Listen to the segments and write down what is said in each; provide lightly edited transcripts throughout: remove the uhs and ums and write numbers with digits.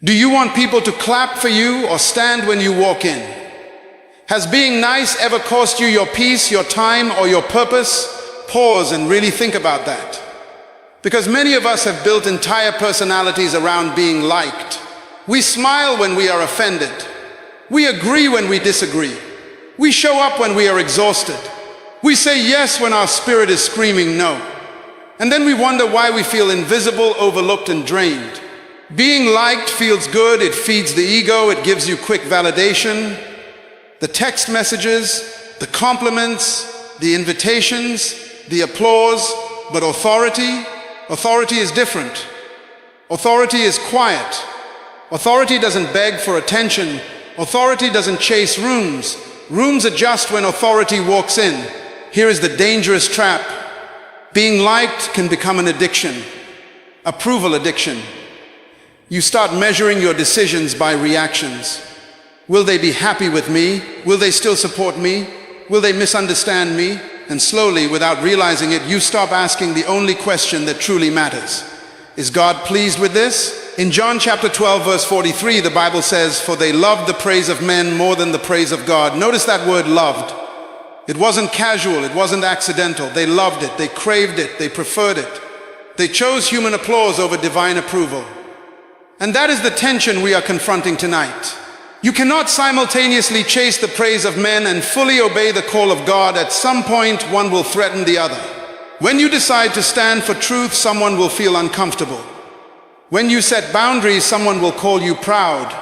Do you want people to clap for you or stand when you walk in? Has being nice ever cost you your peace, your time, or your purpose? Pause and really think about that. Because many of us have built entire personalities around being liked. We smile when we are offended. We agree when we disagree. We show up when we are exhausted. We say yes when our spirit is screaming no. And then we wonder why we feel invisible, overlooked, and drained. Being liked feels good, it feeds the ego, it gives you quick validation. The text messages, the compliments, the invitations, the applause, but authority is different. Authority is quiet. Authority doesn't beg for attention. Authority doesn't chase rooms. Rooms adjust when authority walks in. Here is the dangerous trap. Being liked can become an addiction, approval addiction. You start measuring your decisions by reactions. Will they be happy with me? Will they still support me? Will they misunderstand me? And slowly, without realizing it, you stop asking the only question that truly matters. Is God pleased with this? In John chapter 12, verse 43, the Bible says, "For they loved the praise of men more than the praise of God." Notice that word loved. It wasn't casual, it wasn't accidental. They loved it, they craved it, they preferred it. They chose human applause over divine approval. And that is the tension we are confronting tonight. You cannot simultaneously chase the praise of men and fully obey the call of God. At some point, one will threaten the other. When you decide to stand for truth, someone will feel uncomfortable. When you set boundaries, someone will call you proud.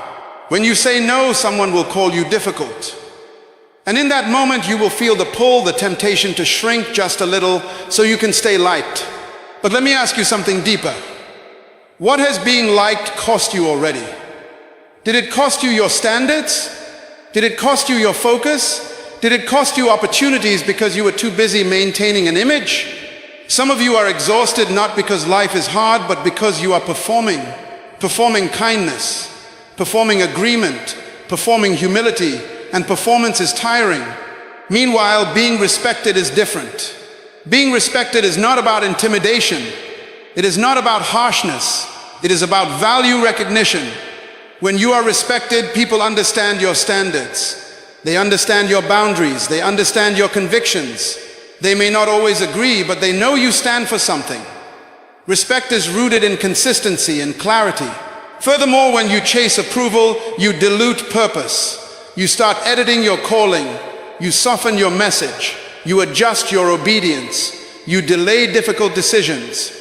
When you say no, someone will call you difficult. And in that moment, you will feel the pull, the temptation to shrink just a little so you can stay light. But let me ask you something deeper. What has being liked cost you already? Did it cost you your standards? Did it cost you your focus? Did it cost you opportunities because you were too busy maintaining an image? Some of you are exhausted not because life is hard, but because you are performing kindness, performing agreement, performing humility, and performance is tiring. Meanwhile, being respected is different. Being respected is not about intimidation. It is not about harshness. It is about value recognition. When you are respected, people understand your standards. They understand your boundaries. They understand your convictions. They may not always agree, but they know you stand for something. Respect is rooted in consistency and clarity. Furthermore, when you chase approval, you dilute purpose. You start editing your calling. You soften your message. You adjust your obedience. You delay difficult decisions.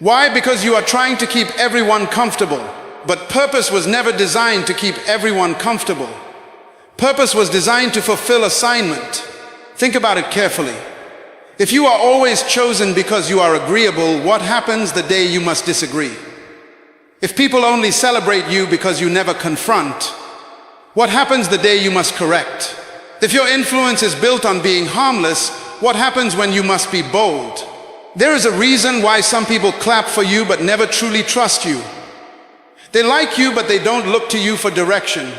Why? Because you are trying to keep everyone comfortable. But purpose was never designed to keep everyone comfortable. Purpose was designed to fulfill assignment. Think about it carefully. If you are always chosen because you are agreeable, what happens the day you must disagree? If people only celebrate you because you never confront, what happens the day you must correct? If your influence is built on being harmless, what happens when you must be bold? There is a reason why some people clap for you but never truly trust you. They like you but they don't look to you for direction.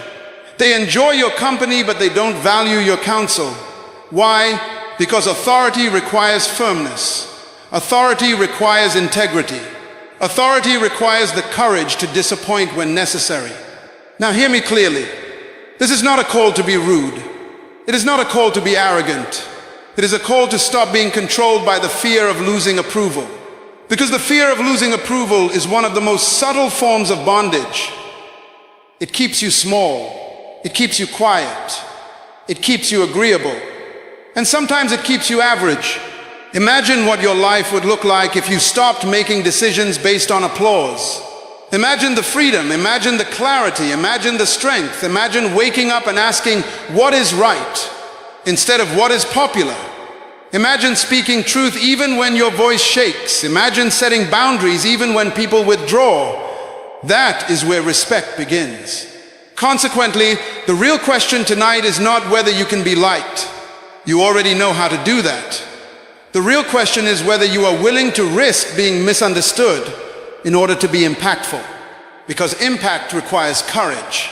They enjoy your company but they don't value your counsel. Why? Because authority requires firmness. Authority requires integrity. Authority requires the courage to disappoint when necessary. Now hear me clearly. This is not a call to be rude. It is not a call to be arrogant. It is a call to stop being controlled by the fear of losing approval. Because the fear of losing approval is one of the most subtle forms of bondage. It keeps you small. It keeps you quiet. It keeps you agreeable. And sometimes it keeps you average. Imagine what your life would look like if you stopped making decisions based on applause. Imagine the freedom, imagine the clarity, imagine the strength. Imagine waking up and asking, what is right, instead of what is popular. Imagine speaking truth even when your voice shakes. Imagine setting boundaries even when people withdraw. That is where respect begins. Consequently, the real question tonight is not whether you can be liked. You already know how to do that. The real question is whether you are willing to risk being misunderstood in order to be impactful. Because impact requires courage.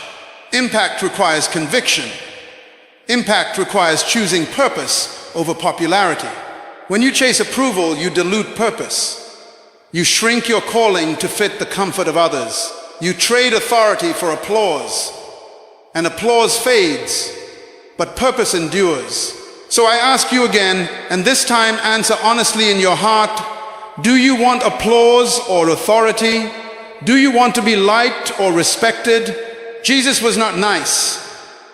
Impact requires conviction. Impact requires choosing purpose over popularity. When you chase approval, you dilute purpose. You shrink your calling to fit the comfort of others. you trade authority for applause. And applause fades, but purpose endures. So I ask you again, and this time answer honestly in your heart, do you want applause or authority? Do you want to be liked or respected? Jesus was not nice.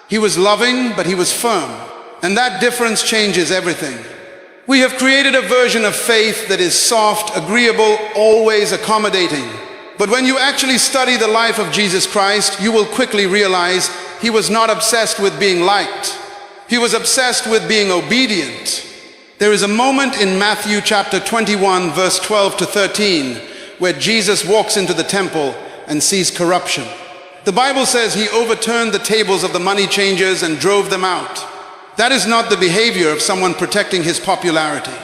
He was loving, but he was firm. And that difference changes everything. We have created a version of faith that is soft, agreeable, always accommodating. But when you actually study the life of Jesus Christ, you will quickly realize he was not obsessed with being liked. He was obsessed with being obedient. There is a moment in Matthew chapter 21, verse 12 to 13, where Jesus walks into the temple and sees corruption. The Bible says he overturned the tables of the money changers and drove them out. That is not the behavior of someone protecting his popularity.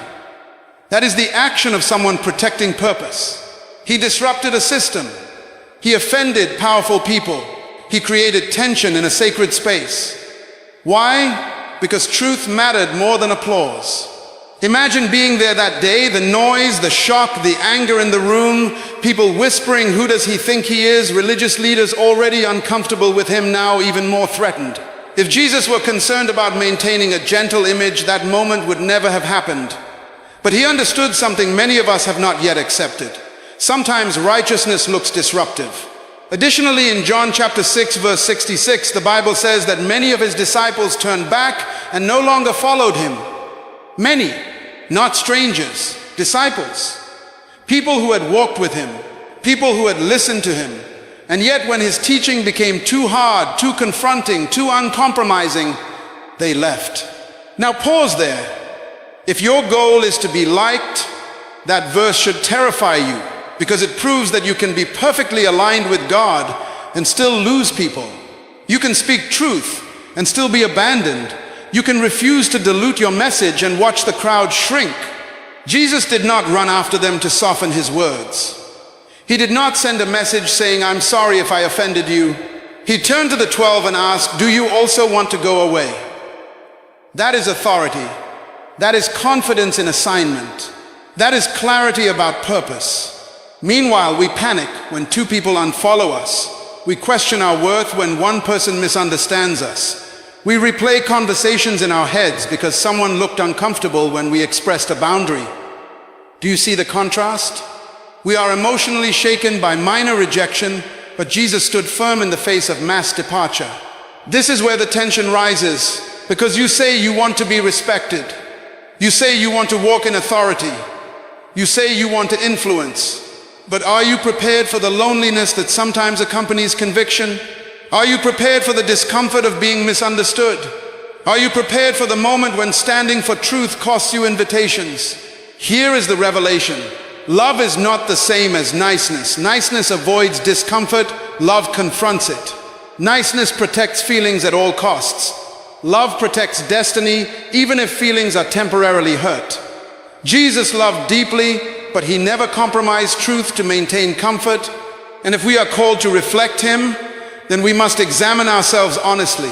That is the action of someone protecting purpose. He disrupted a system. He offended powerful people. He created tension in a sacred space. Why? Because truth mattered more than applause. Imagine being there that day, the noise, the shock, the anger in the room, people whispering, who does he think he is? Religious leaders already uncomfortable with him, now even more threatened. If Jesus were concerned about maintaining a gentle image, that moment would never have happened. But he understood something many of us have not yet accepted. Sometimes righteousness looks disruptive. Additionally, in John chapter 6, verse 66, the Bible says that many of his disciples turned back and no longer followed him. Many, not strangers, disciples, people who had walked with him, people who had listened to him. And yet when his teaching became too hard, too confronting, too uncompromising, they left. Now pause there. If your goal is to be liked, that verse should terrify you, because it proves that you can be perfectly aligned with God and still lose people. You can speak truth and still be abandoned. You can refuse to dilute your message and watch the crowd shrink. Jesus did not run after them to soften his words. He did not send a message saying, "I'm sorry if I offended you." He turned to the 12 and asked, "Do you also want to go away?" That is authority. That is confidence in assignment. That is clarity about purpose. Meanwhile, we panic when two people unfollow us. We question our worth when one person misunderstands us. We replay conversations in our heads because someone looked uncomfortable when we expressed a boundary. Do you see the contrast? We are emotionally shaken by minor rejection, but Jesus stood firm in the face of mass departure. This is where the tension rises, because you say you want to be respected. You say you want to walk in authority. You say you want to influence. But are you prepared for the loneliness that sometimes accompanies conviction? Are you prepared for the discomfort of being misunderstood? Are you prepared for the moment when standing for truth costs you invitations? Here is the revelation. Love is not the same as niceness. Niceness avoids discomfort. Love confronts it. Niceness protects feelings at all costs. Love protects destiny, even if feelings are temporarily hurt. Jesus loved deeply, but he never compromised truth to maintain comfort. And if we are called to reflect him, then we must examine ourselves honestly.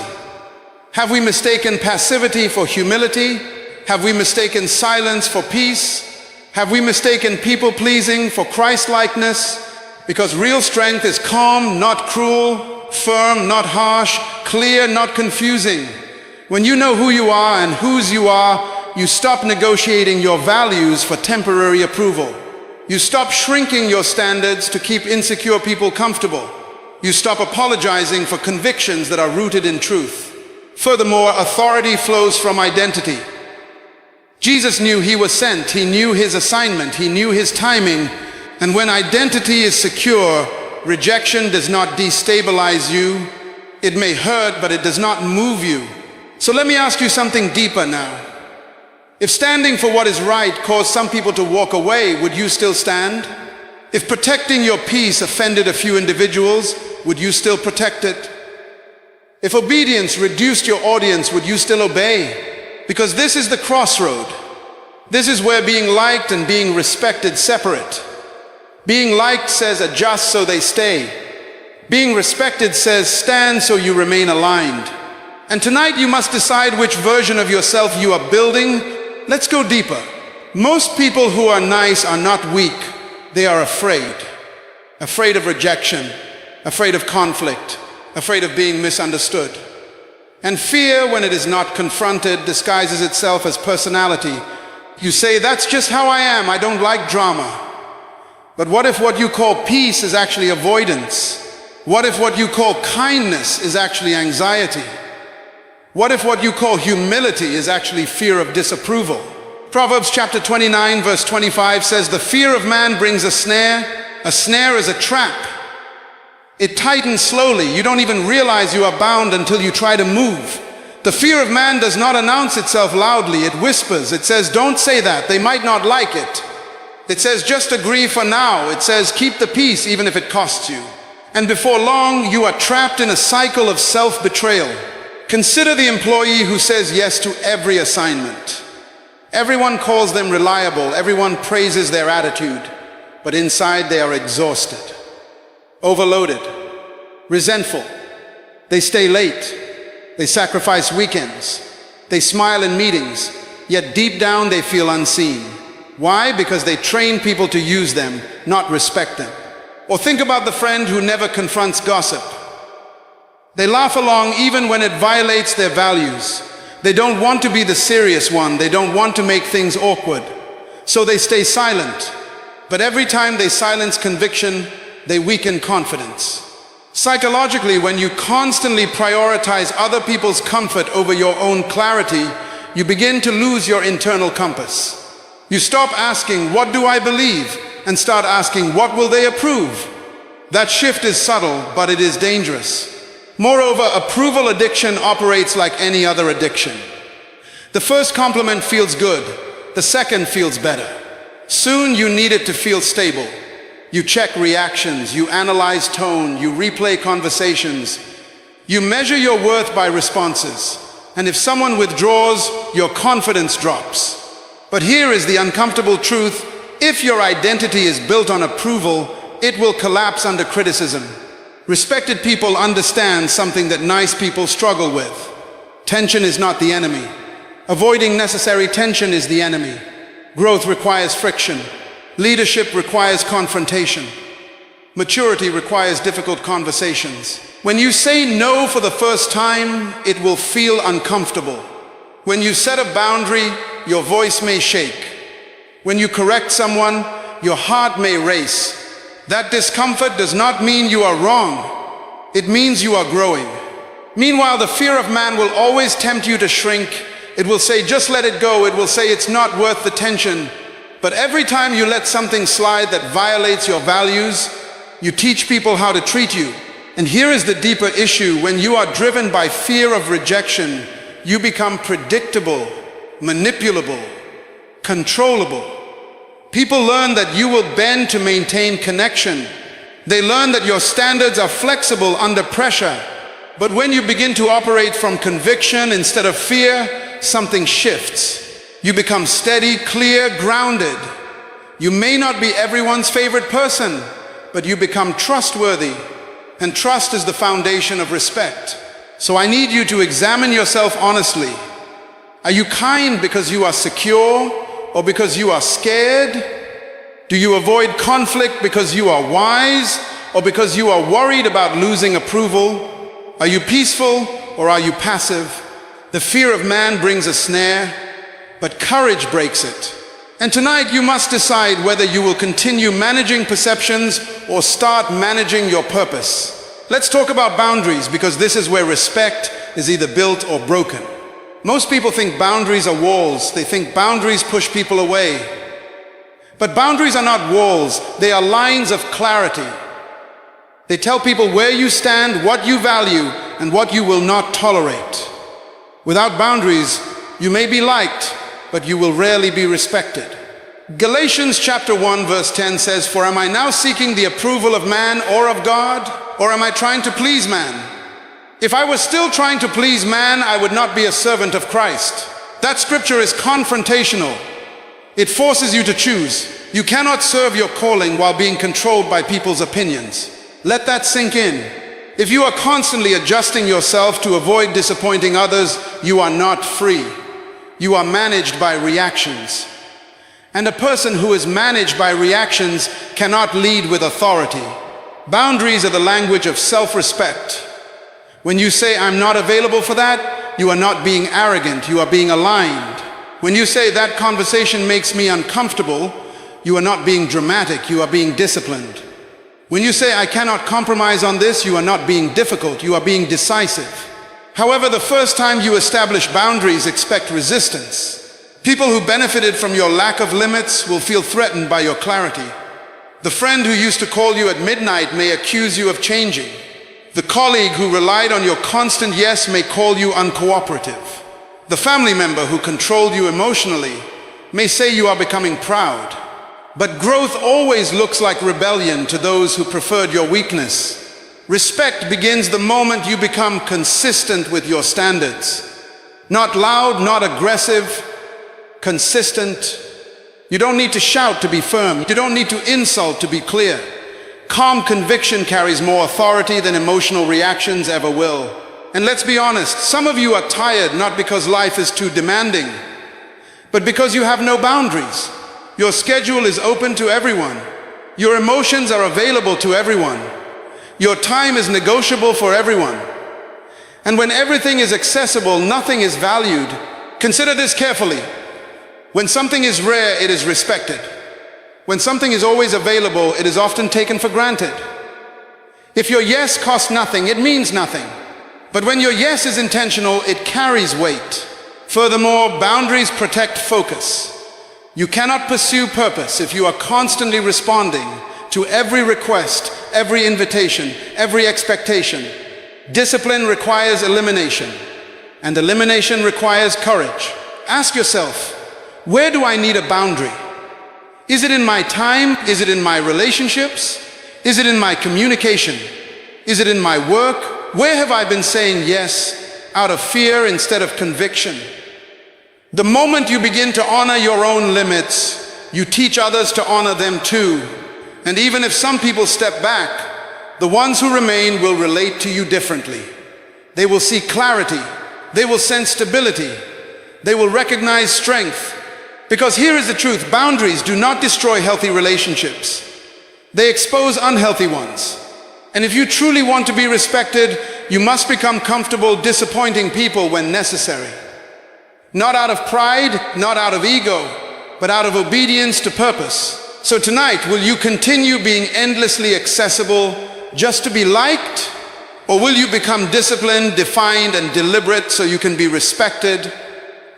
Have we mistaken passivity for humility? Have we mistaken silence for peace? Have we mistaken people-pleasing for Christ-likeness? Because real strength is calm, not cruel, firm, not harsh, clear, not confusing. When you know who you are and whose you are, you stop negotiating your values for temporary approval. You stop shrinking your standards to keep insecure people comfortable. You stop apologizing for convictions that are rooted in truth. Furthermore, authority flows from identity. Jesus knew he was sent. He knew his assignment. He knew his timing. And when identity is secure, rejection does not destabilize you. It may hurt, but it does not move you. So let me ask you something deeper now. If standing for what is right caused some people to walk away, would you still stand? If protecting your peace offended a few individuals, would you still protect it? If obedience reduced your audience, would you still obey? Because this is the crossroad. This is where being liked and being respected separate. Being liked says adjust so they stay. Being respected says stand so you remain aligned. And tonight you must decide which version of yourself you are building. Let's go deeper. Most people who are nice are not weak. They are afraid. Afraid of rejection. afraid of conflict, afraid of being misunderstood. And fear, when it is not confronted, disguises itself as personality. You say, that's just how I am, I don't like drama. But what if what you call peace is actually avoidance? What if what you call kindness is actually anxiety? What if what you call humility is actually fear of disapproval? Proverbs chapter 29 verse 25 says, the fear of man brings a snare is a trap. It tightens slowly. You don't even realize you are bound until you try to move. The fear of man does not announce itself loudly. It whispers. It says, don't say that. They might not like it. It says, just agree for now. It says, keep the peace even if it costs you. And before long, you are trapped in a cycle of self-betrayal. Consider the employee who says yes to every assignment. Everyone calls them reliable. Everyone praises their attitude. But inside they are exhausted, overloaded, resentful. They stay late. They sacrifice weekends. They smile in meetings, yet deep down they feel unseen. Why? Because they train people to use them, not respect them. Or think about the friend who never confronts gossip. They laugh along even when it violates their values. They don't want to be the serious one. They don't want to make things awkward. So they stay silent. But every time they silence conviction, they weaken confidence. Psychologically, when you constantly prioritize other people's comfort over your own clarity, you begin to lose your internal compass. You stop asking, what do I believe? And start asking, what will they approve? That shift is subtle, but it is dangerous. Moreover, approval addiction operates like any other addiction. The first compliment feels good. The second feels better. Soon you need it to feel stable. You check reactions, you analyze tone, you replay conversations. You measure your worth by responses. And if someone withdraws, your confidence drops. But here is the uncomfortable truth. If your identity is built on approval, it will collapse under criticism. Respected people understand something that nice people struggle with. Tension is not the enemy. Avoiding necessary tension is the enemy. Growth requires friction. Leadership requires confrontation. Maturity requires difficult conversations. When you say no for the first time, it will feel uncomfortable. When you set a boundary, your voice may shake. When you correct someone, your heart may race. That discomfort does not mean you are wrong. It means you are growing. Meanwhile, the fear of man will always tempt you to shrink. It will say, just let it go. It will say it's not worth the tension. But every time you let something slide that violates your values, you teach people how to treat you. And here is the deeper issue. When you are driven by fear of rejection, you become predictable, manipulable, controllable. People learn that you will bend to maintain connection. They learn that your standards are flexible under pressure. But when you begin to operate from conviction instead of fear, something shifts. You become steady, clear, grounded. You may not be everyone's favorite person, but you become trustworthy. And trust is the foundation of respect. So I need you to examine yourself honestly. Are you kind because you are secure or because you are scared? Do you avoid conflict because you are wise or because you are worried about losing approval? Are you peaceful or are you passive? The fear of man brings a snare, but courage breaks it. And tonight you must decide whether you will continue managing perceptions or start managing your purpose. Let's talk about boundaries, because this is where respect is either built or broken. Most people think boundaries are walls. They think boundaries push people away. But boundaries are not walls. They are lines of clarity. They tell people where you stand, what you value, and what you will not tolerate. Without boundaries, you may be liked, but you will rarely be respected. Galatians chapter 1 verse 10 says, "For am I now seeking the approval of man or of God? Or am I trying to please man? If I was still trying to please man, I would not be a servant of Christ." That scripture is confrontational. It forces you to choose. You cannot serve your calling while being controlled by people's opinions. Let that sink in. If you are constantly adjusting yourself to avoid disappointing others, you are not free. You are managed by reactions. And a person who is managed by reactions cannot lead with authority. Boundaries are the language of self-respect. When you say, "I'm not available for that," you are not being arrogant, you are being aligned. When you say, "That conversation makes me uncomfortable," you are not being dramatic, you are being disciplined. When you say, "I cannot compromise on this," you are not being difficult, you are being decisive. However, the first time you establish boundaries, expect resistance. People who benefited from your lack of limits will feel threatened by your clarity. The friend who used to call you at midnight may accuse you of changing. The colleague who relied on your constant yes may call you uncooperative. The family member who controlled you emotionally may say you are becoming proud. But growth always looks like rebellion to those who preferred your weakness. Respect begins the moment you become consistent with your standards. Not loud, not aggressive, consistent. You don't need to shout to be firm. You don't need to insult to be clear. Calm conviction carries more authority than emotional reactions ever will. And let's be honest, some of you are tired not because life is too demanding, but because you have no boundaries. Your schedule is open to everyone. Your emotions are available to everyone. Your time is negotiable for everyone. And when everything is accessible, nothing is valued. Consider this carefully. When something is rare, it is respected. When something is always available, it is often taken for granted. If your yes costs nothing, it means nothing. But when your yes is intentional, it carries weight. Furthermore, boundaries protect focus. You cannot pursue purpose if you are constantly responding to every request, every invitation, every expectation. Discipline requires elimination, and elimination requires courage. Ask yourself, where do I need a boundary? Is it in my time? Is it in my relationships? Is it in my communication? Is it in my work? Where have I been saying yes out of fear instead of conviction? The moment you begin to honor your own limits, you teach others to honor them too. And even if some people step back, the ones who remain will relate to you differently. They will see clarity. They will sense stability. They will recognize strength. Because here is the truth, boundaries do not destroy healthy relationships. They expose unhealthy ones. And if you truly want to be respected, you must become comfortable disappointing people when necessary. Not out of pride, not out of ego, but out of obedience to purpose. So tonight, will you continue being endlessly accessible just to be liked? Or will you become disciplined, defined, and deliberate so you can be respected?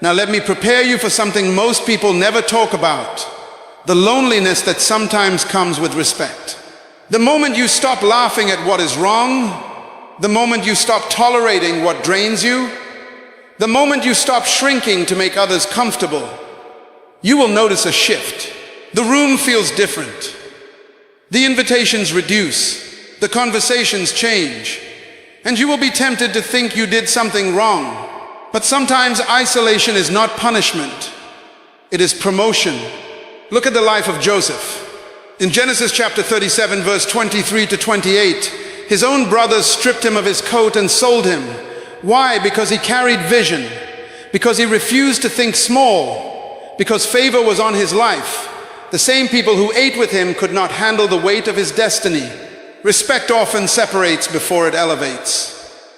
Now let me prepare you for something most people never talk about: the loneliness that sometimes comes with respect. The moment you stop laughing at what is wrong, the moment you stop tolerating what drains you, the moment you stop shrinking to make others comfortable, you will notice a shift. The room feels different. The invitations reduce. The conversations change. And you will be tempted to think you did something wrong. But sometimes isolation is not punishment. It is promotion. Look at the life of Joseph. In Genesis chapter 37, verse 23 to 28, his own brothers stripped him of his coat and sold him. Why? Because he carried vision. Because he refused to think small. Because favor was on his life. The same people who ate with him could not handle the weight of his destiny. Respect often separates before it elevates.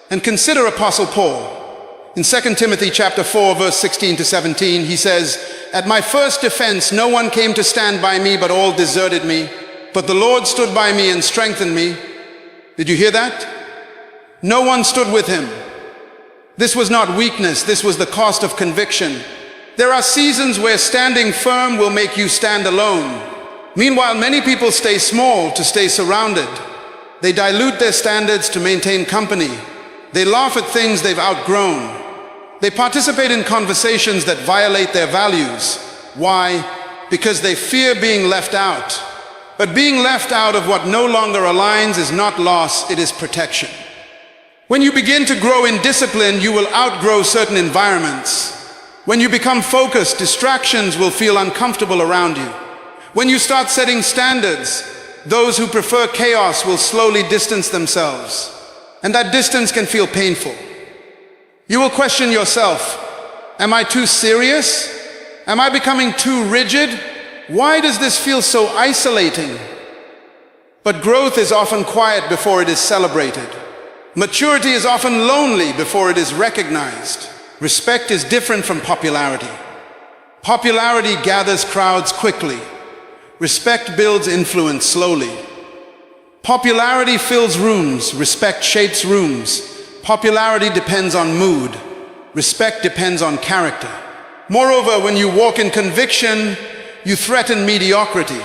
And consider Apostle Paul. In 2 Timothy chapter 4, verse 16 to 17, he says, "At my first defense, no one came to stand by me, but all deserted me. But the Lord stood by me and strengthened me." Did you hear that? No one stood with him. This was not weakness, this was the cost of conviction. There are seasons where standing firm will make you stand alone. Meanwhile, many people stay small to stay surrounded. They dilute their standards to maintain company. They laugh at things they've outgrown. They participate in conversations that violate their values. Why? Because they fear being left out. But being left out of what no longer aligns is not loss, it is protection. When you begin to grow in discipline, you will outgrow certain environments. When you become focused, distractions will feel uncomfortable around you. When you start setting standards, those who prefer chaos will slowly distance themselves. And that distance can feel painful. You will question yourself, am I too serious? Am I becoming too rigid? Why does this feel so isolating? But growth is often quiet before it is celebrated. Maturity is often lonely before it is recognized. Respect is different from popularity. Popularity gathers crowds quickly. Respect builds influence slowly. Popularity fills rooms. Respect shapes rooms. Popularity depends on mood. Respect depends on character. Moreover, when you walk in conviction, you threaten mediocrity.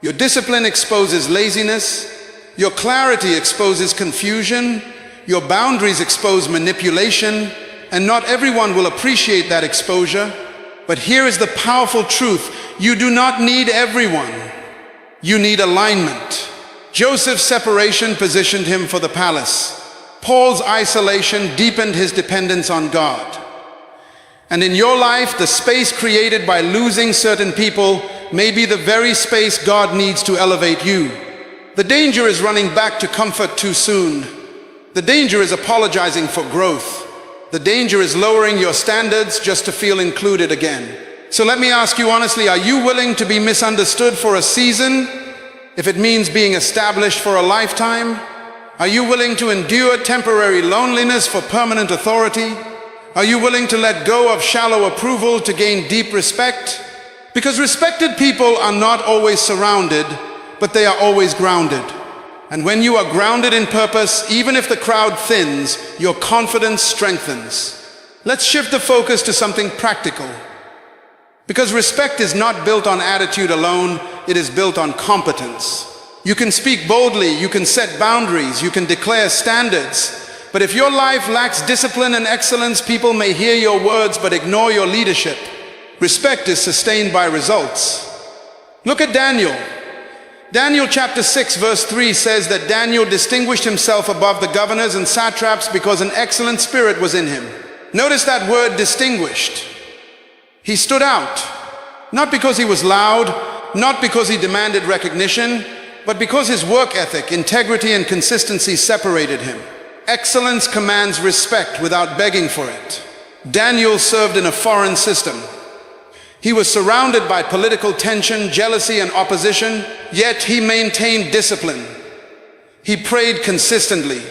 Your discipline exposes laziness. Your clarity exposes confusion. Your boundaries expose manipulation. And not everyone will appreciate that exposure. But here is the powerful truth. You do not need everyone. You need alignment. Joseph's separation positioned him for the palace. Paul's isolation deepened his dependence on God. And in your life, the space created by losing certain people may be the very space God needs to elevate you. The danger is running back to comfort too soon. The danger is apologizing for growth. The danger is lowering your standards just to feel included again. So let me ask you honestly, are you willing to be misunderstood for a season if it means being established for a lifetime? Are you willing to endure temporary loneliness for permanent authority? Are you willing to let go of shallow approval to gain deep respect? Because respected people are not always surrounded, but they are always grounded. And when you are grounded in purpose, even if the crowd thins, your confidence strengthens. Let's shift the focus to something practical. Because respect is not built on attitude alone, it is built on competence. You can speak boldly, you can set boundaries, you can declare standards. But if your life lacks discipline and excellence, people may hear your words but ignore your leadership. Respect is sustained by results. Look at Daniel. Daniel chapter 6 verse 3 says that Daniel distinguished himself above the governors and satraps because an excellent spirit was in him. Notice that word distinguished. He stood out, not because he was loud, not because he demanded recognition, but because his work ethic, integrity, and consistency separated him. Excellence commands respect without begging for it. Daniel served in a foreign system. He was surrounded by political tension, jealousy, and opposition, yet he maintained discipline. He prayed consistently.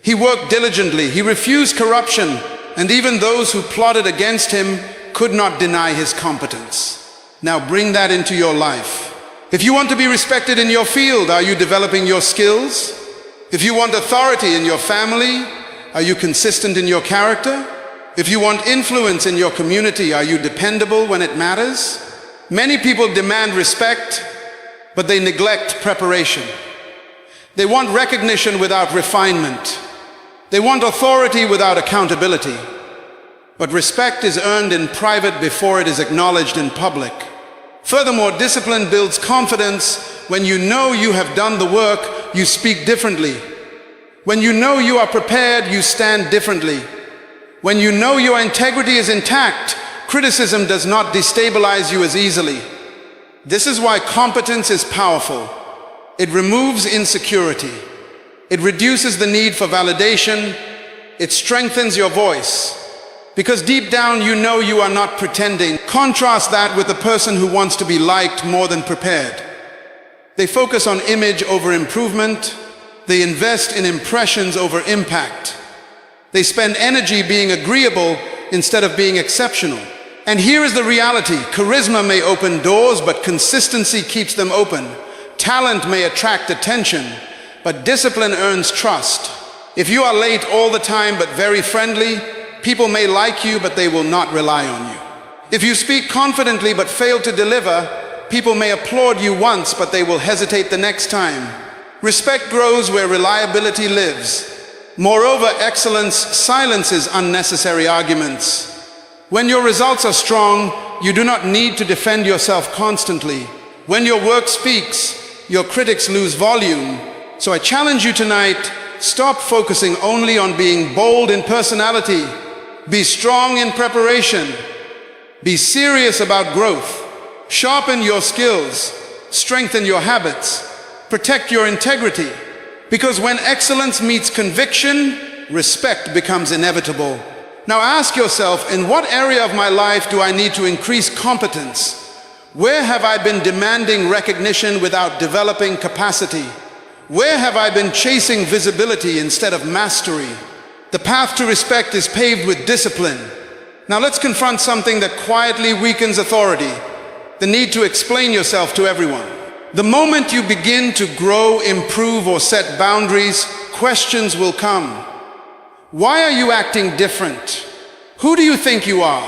He worked diligently. He refused corruption, and even those who plotted against him could not deny his competence. Now bring that into your life. If you want to be respected in your field, are you developing your skills? If you want authority in your family, are you consistent in your character? If you want influence in your community, are you dependable when it matters? Many people demand respect, but they neglect preparation. They want recognition without refinement. They want authority without accountability. But respect is earned in private before it is acknowledged in public. Furthermore, discipline builds confidence. When you know you have done the work, you speak differently. When you know you are prepared, you stand differently. When you know your integrity is intact, criticism does not destabilize you as easily. This is why competence is powerful. It removes insecurity. It reduces the need for validation. It strengthens your voice. Because deep down you know you are not pretending. Contrast that with the person who wants to be liked more than prepared. They focus on image over improvement. They invest in impressions over impact. They spend energy being agreeable instead of being exceptional. And here is the reality. Charisma may open doors, but consistency keeps them open. Talent may attract attention, but discipline earns trust. If you are late all the time but very friendly, people may like you, but they will not rely on you. If you speak confidently but fail to deliver, people may applaud you once, but they will hesitate the next time. Respect grows where reliability lives. Moreover, excellence silences unnecessary arguments. When your results are strong, you do not need to defend yourself constantly. When your work speaks, your critics lose volume. So I challenge you tonight, stop focusing only on being bold in personality. Be strong in preparation. Be serious about growth. Sharpen your skills. Strengthen your habits. Protect your integrity. Because when excellence meets conviction, respect becomes inevitable. Now ask yourself, in what area of my life do I need to increase competence? Where have I been demanding recognition without developing capacity? Where have I been chasing visibility instead of mastery? The path to respect is paved with discipline. Now let's confront something that quietly weakens authority: the need to explain yourself to everyone. The moment you begin to grow, improve, or set boundaries, questions will come. Why are you acting different? Who do you think you are?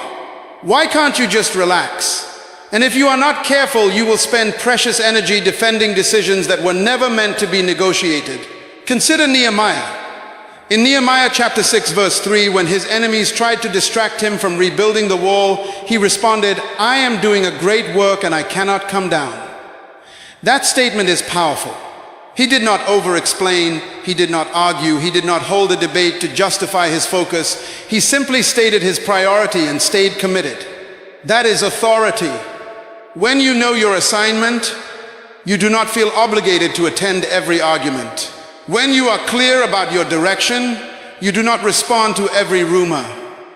Why can't you just relax? And if you are not careful, you will spend precious energy defending decisions that were never meant to be negotiated. Consider Nehemiah. In Nehemiah chapter 6 verse 3, when his enemies tried to distract him from rebuilding the wall, he responded, "I am doing a great work and I cannot come down." That statement is powerful. He did not over-explain, he did not argue, he did not hold a debate to justify his focus. He simply stated his priority and stayed committed. That is authority. When you know your assignment, you do not feel obligated to attend every argument. When you are clear about your direction, you do not respond to every rumor.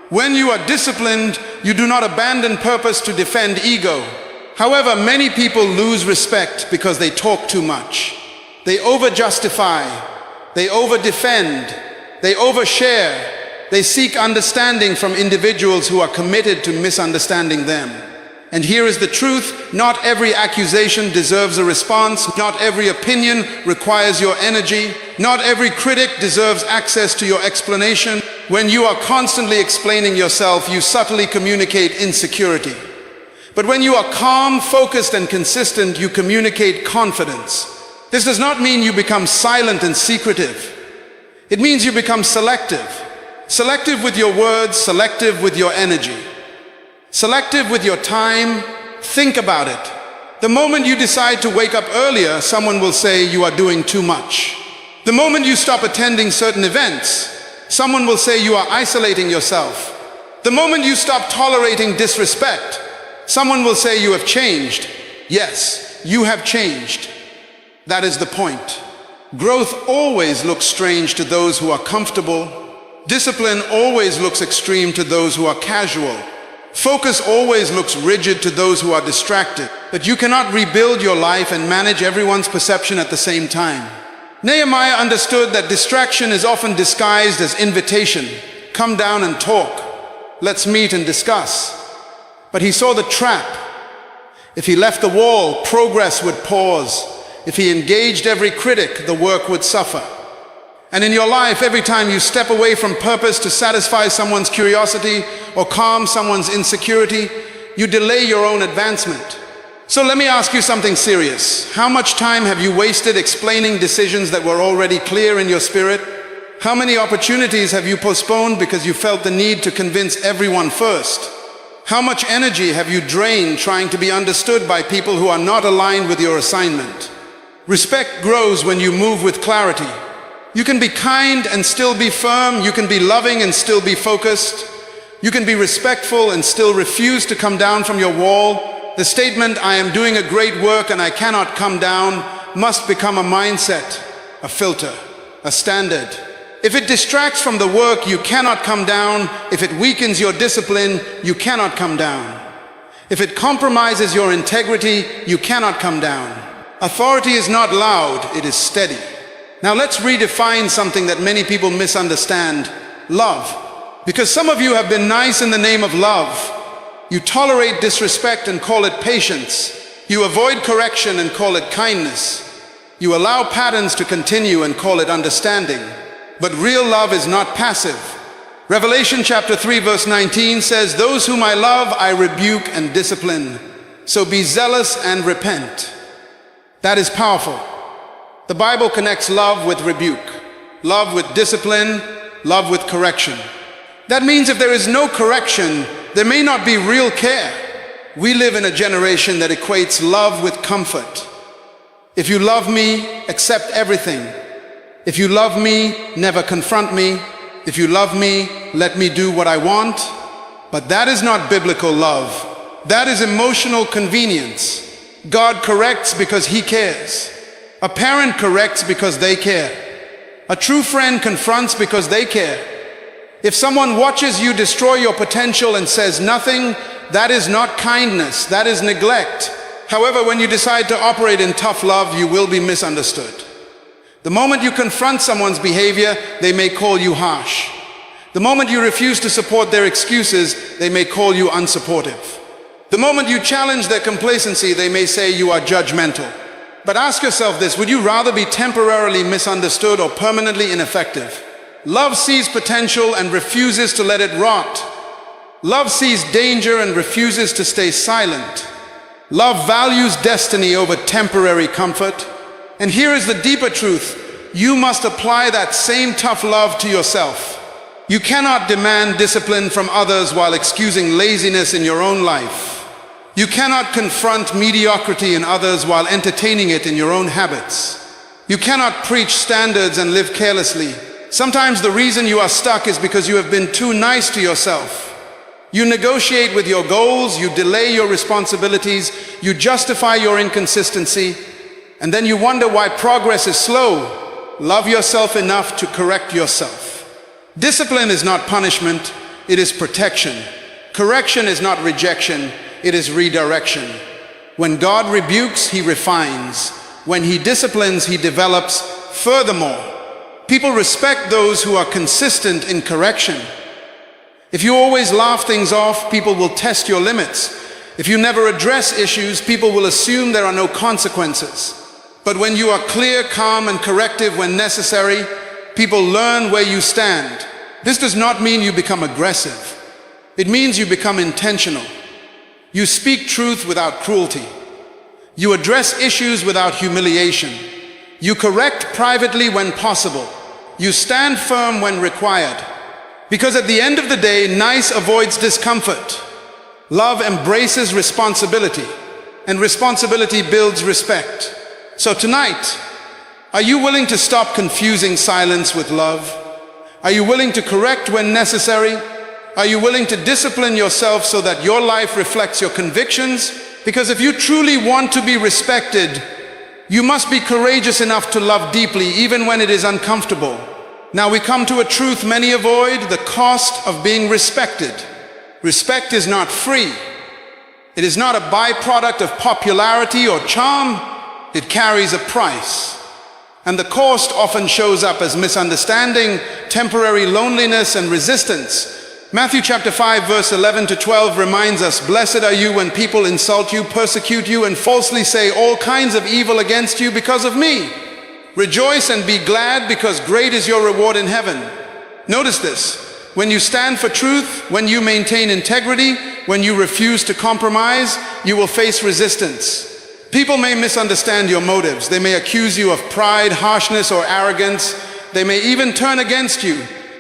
When you are disciplined, you do not abandon purpose to defend ego. However, many people lose respect because they talk too much. They over-justify, they over-defend, they over-share, they seek understanding from individuals who are committed to misunderstanding them. And here is the truth: not every accusation deserves a response, not every opinion requires your energy, not every critic deserves access to your explanation. When you are constantly explaining yourself, you subtly communicate insecurity. But when you are calm, focused, and consistent, you communicate confidence. This does not mean you become silent and secretive. It means you become selective. Selective with your words, selective with your energy. Selective with your time. Think about it. The moment you decide to wake up earlier, someone will say you are doing too much. The moment you stop attending certain events, someone will say you are isolating yourself. The moment you stop tolerating disrespect, someone will say you have changed. Yes, you have changed. That is the point. Growth always looks strange to those who are comfortable. Discipline always looks extreme to those who are casual. Focus always looks rigid to those who are distracted. But you cannot rebuild your life and manage everyone's perception at the same time. Nehemiah understood that distraction is often disguised as invitation. Come down and talk. Let's meet and discuss. But he saw the trap. If he left the wall, progress would pause. If he engaged every critic, the work would suffer. And in your life, every time you step away from purpose to satisfy someone's curiosity or calm someone's insecurity, you delay your own advancement. So let me ask you something serious. How much time have you wasted explaining decisions that were already clear in your spirit? How many opportunities have you postponed because you felt the need to convince everyone first? How much energy have you drained trying to be understood by people who are not aligned with your assignment? Respect grows when you move with clarity. You can be kind and still be firm. You can be loving and still be focused. You can be respectful and still refuse to come down from your wall. The statement, "I am doing a great work and I cannot come down," must become a mindset, a filter, a standard. If it distracts from the work, you cannot come down. If it weakens your discipline, you cannot come down. If it compromises your integrity, you cannot come down. Authority is not loud, it is steady. Now let's redefine something that many people misunderstand: love. Because some of you have been nice in the name of love. You tolerate disrespect and call it patience. You avoid correction and call it kindness. You allow patterns to continue and call it understanding. But real love is not passive. Revelation chapter 3 verse 19 says, "Those whom I love, I rebuke and discipline. So be zealous and repent." That is powerful. The Bible connects love with rebuke, love with discipline, love with correction. That means if there is no correction, there may not be real care. We live in a generation that equates love with comfort. If you love me, accept everything. If you love me, never confront me. If you love me, let me do what I want. But that is not biblical love. That is emotional convenience. God corrects because He cares. A parent corrects because they care. A true friend confronts because they care. If someone watches you destroy your potential and says nothing, that is not kindness, that is neglect. However, when you decide to operate in tough love, you will be misunderstood. The moment you confront someone's behavior, they may call you harsh. The moment you refuse to support their excuses, they may call you unsupportive. The moment you challenge their complacency, they may say you are judgmental. But ask yourself this: would you rather be temporarily misunderstood or permanently ineffective? Love sees potential and refuses to let it rot. Love sees danger and refuses to stay silent. Love values destiny over temporary comfort. And here is the deeper truth: you must apply that same tough love to yourself. You cannot demand discipline from others while excusing laziness in your own life. You cannot confront mediocrity in others while entertaining it in your own habits. You cannot preach standards and live carelessly. Sometimes the reason you are stuck is because you have been too nice to yourself. You negotiate with your goals, you delay your responsibilities, you justify your inconsistency, and then you wonder why progress is slow. Love yourself enough to correct yourself. Discipline is not punishment, it is protection. Correction is not rejection, it is redirection. When God rebukes, He refines. When He disciplines, He develops. Furthermore, people respect those who are consistent in correction. If you always laugh things off, people will test your limits. If you never address issues, people will assume there are no consequences. But when you are clear, calm, and corrective when necessary, people learn where you stand. This does not mean you become aggressive. It means you become intentional. You speak truth without cruelty. You address issues without humiliation. You correct privately when possible. You stand firm when required. Because at the end of the day, nice avoids discomfort. Love embraces responsibility, and responsibility builds respect. So tonight, are you willing to stop confusing silence with love? Are you willing to correct when necessary? Are you willing to discipline yourself so that your life reflects your convictions? Because if you truly want to be respected, you must be courageous enough to love deeply, even when it is uncomfortable. Now we come to a truth many avoid: the cost of being respected. Respect is not free. It is not a byproduct of popularity or charm. It carries a price. And the cost often shows up as misunderstanding, temporary loneliness, and resistance. Matthew chapter 5 verse 11 to 12 reminds us, "Blessed are you when people insult you, persecute you, and falsely say all kinds of evil against you because of me. Rejoice and be glad, because great is your reward in heaven." Notice this: when you stand for truth, when you maintain integrity, when you refuse to compromise, you will face resistance. People may misunderstand your motives. They may accuse you of pride, harshness, or arrogance. They may even turn against you.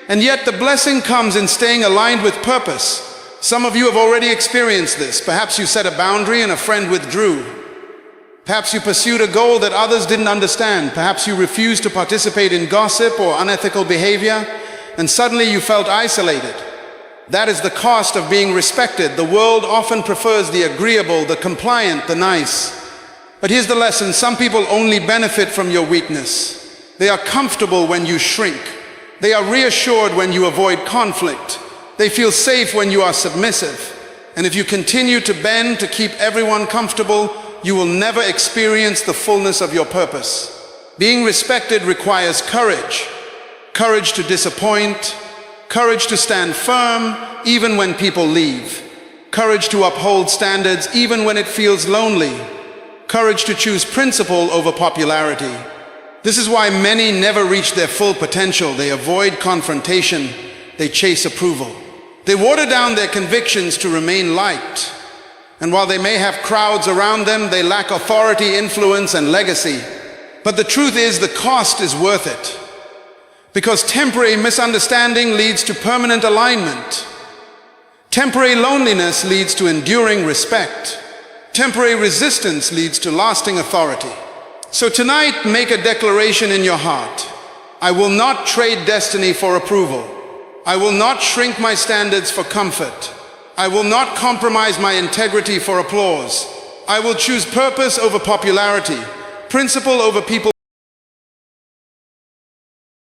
And yet the blessing comes in staying aligned with purpose. Some of you have already experienced this. Perhaps you set a boundary and a friend withdrew. Perhaps you pursued a goal that others didn't understand. Perhaps you refused to participate in gossip or unethical behavior, and suddenly you felt isolated. That is the cost of being respected. The world often prefers the agreeable, the compliant, the nice. But here's the lesson: some people only benefit from your weakness. They are comfortable when you shrink. They are reassured when you avoid conflict. They feel safe when you are submissive. And if you continue to bend to keep everyone comfortable, you will never experience the fullness of your purpose. Being respected requires courage. Courage to disappoint. Courage to stand firm even when people leave. Courage to uphold standards even when it feels lonely. Courage to choose principle over popularity. This is why many never reach their full potential. They avoid confrontation. They chase approval. They water down their convictions to remain liked. And while they may have crowds around them, they lack authority, influence, and legacy. But the truth is, the cost is worth it. Because temporary misunderstanding leads to permanent alignment. Temporary loneliness leads to enduring respect. Temporary resistance leads to lasting authority. So tonight, make a declaration in your heart. I will not trade destiny for approval. I will not shrink my standards for comfort. I will not compromise my integrity for applause. I will choose purpose over popularity, principle over people.